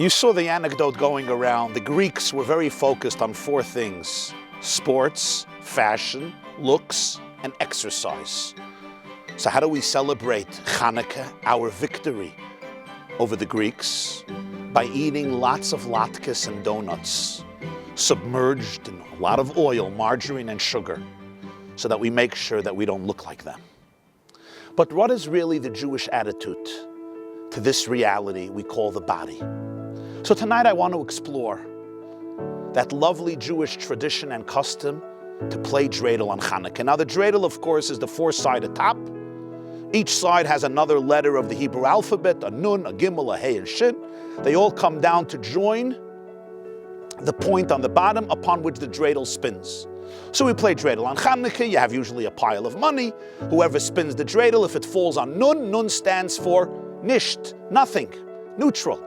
You saw the anecdote going around. The Greeks were very focused on four things: sports, fashion, looks, and exercise. So how do we celebrate Chanukah, our victory over the Greeks? By eating lots of latkes and donuts, submerged in a lot of oil, margarine, and sugar, so that we make sure that we don't look like them. But what is really the Jewish attitude to this reality we call the body? So tonight I want to explore that lovely Jewish tradition and custom to play Dreidel on Chanukah. Now the Dreidel, of course, is the four-sided top. Each side has another letter of the Hebrew alphabet, a nun, a gimel, a hey, and shin. They all come down to join the point on the bottom upon which the Dreidel spins. So we play Dreidel on Chanukah. You have usually a pile of money. Whoever spins the Dreidel, if it falls on nun, nun stands for nisht, nothing, neutral.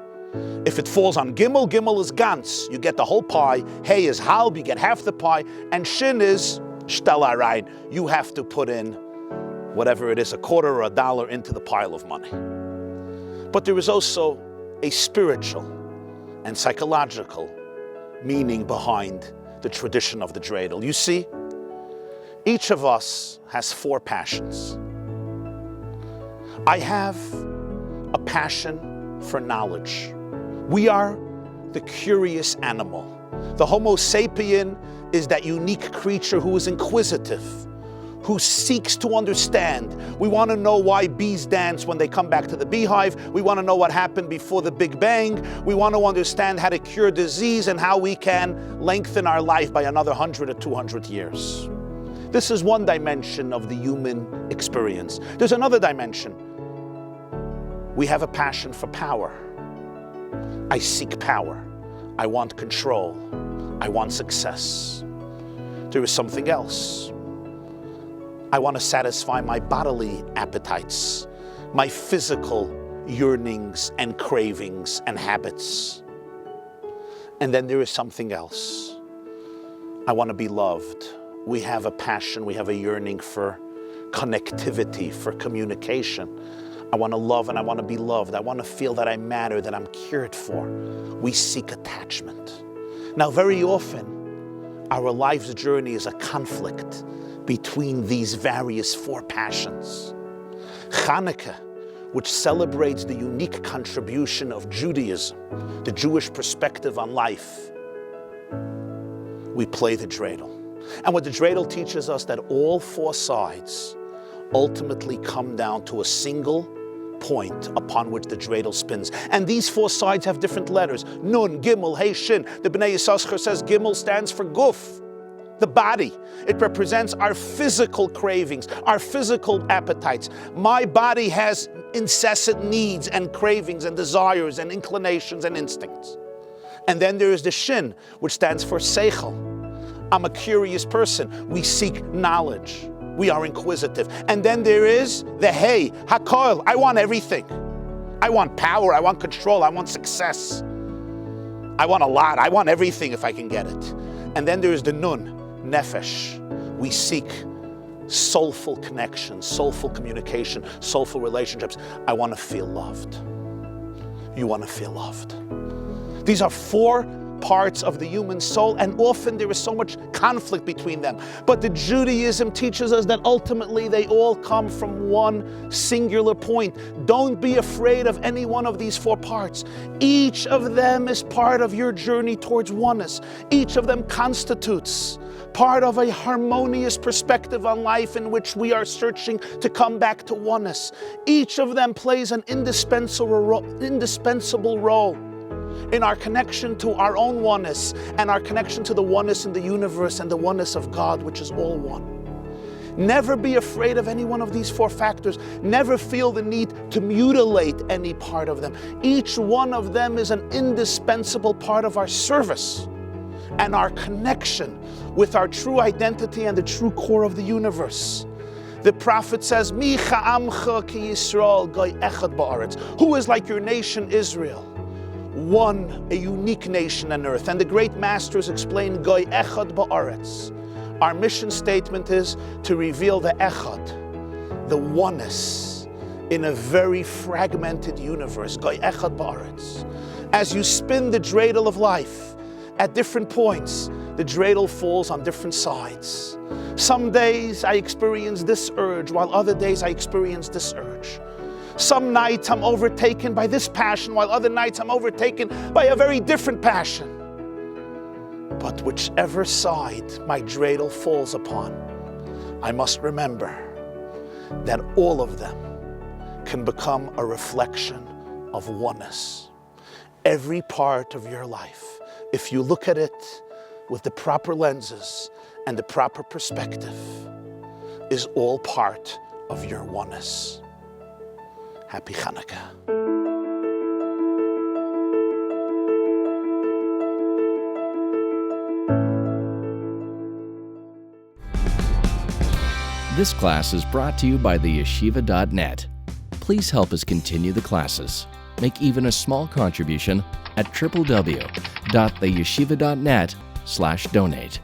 If it falls on gimel, gimel is ganz. You get the whole pie. Hey is halb, you get half the pie. And shin is shtelarayin. You have to put in whatever it is, a quarter or a dollar into the pile of money. But there is also a spiritual and psychological meaning behind the tradition of the Dreidel. You see, each of us has four passions. I have a passion for knowledge. We are the curious animal. The Homo sapien is that unique creature who is inquisitive, who seeks to understand. We want to know why bees dance when they come back to the beehive. We want to know what happened before the Big Bang. We want to understand how to cure disease and how we can lengthen our life by another 100 or 200 years. This is one dimension of the human experience. There's another dimension. We have a passion for power. I seek power. I want control. I want success. There is something else. I want to satisfy my bodily appetites, my physical yearnings and cravings and habits. And then there is something else. I want to be loved. We have a passion, we have a yearning for connectivity, for communication. I want to love and I want to be loved. I want to feel that I matter, that I'm cared for. We seek attachment. Now, very often, our life's journey is a conflict between these various four passions. Chanukah, which celebrates the unique contribution of Judaism, the Jewish perspective on life, we play the Dreidel. And what the Dreidel teaches us, that all four sides ultimately come down to a single point upon which the Dreidel spins. And these four sides have different letters. Nun, gimel, hey, shin. The Bnei Yisachar says gimel stands for guf, the body. It represents our physical cravings, our physical appetites. My body has incessant needs and cravings and desires and inclinations and instincts. And then there is the shin, which stands for seichel. I'm a curious person. We seek knowledge. We are inquisitive. And then there is the hey, hakol. I want everything. I want power. I want control. I want success. I want a lot. I want everything if I can get it. And then there is the nun, nefesh. We seek soulful connection, soulful communication, soulful relationships. I want to feel loved. You want to feel loved. These are four parts of the human soul, and often there is so much conflict between them. But the Judaism teaches us that ultimately they all come from one singular point. Don't be afraid of any one of these four parts. Each of them is part of your journey towards oneness. Each of them constitutes part of a harmonious perspective on life in which we are searching to come back to oneness. Each of them plays an indispensable role in our connection to our own oneness and our connection to the oneness in the universe and the oneness of God, which is all one. Never be afraid of any one of these four factors. Never feel the need to mutilate any part of them. Each one of them is an indispensable part of our service and our connection with our true identity and the true core of the universe. The prophet says, Mi cha'amcha ki Yisrael goy echad ba'aretz. Who is like your nation Israel? One, a unique nation on earth. And the great masters explain goy echad ba'aretz. Our mission statement is to reveal the echad, the oneness in a very fragmented universe. Goy echad ba'aretz. As you spin the dreidel of life, at different points, the dreidel falls on different sides. Some days I experience this urge, while other days I experience this urge. Some nights I'm overtaken by this passion, while other nights I'm overtaken by a very different passion. But whichever side my dreidel falls upon, I must remember that all of them can become a reflection of oneness. Every part of your life, if you look at it with the proper lenses and the proper perspective, is all part of your oneness. Happy Chanukah. This class is brought to you by theyeshiva.net. Please help us continue the classes. Make even a small contribution at www.theyeshiva.net/donate.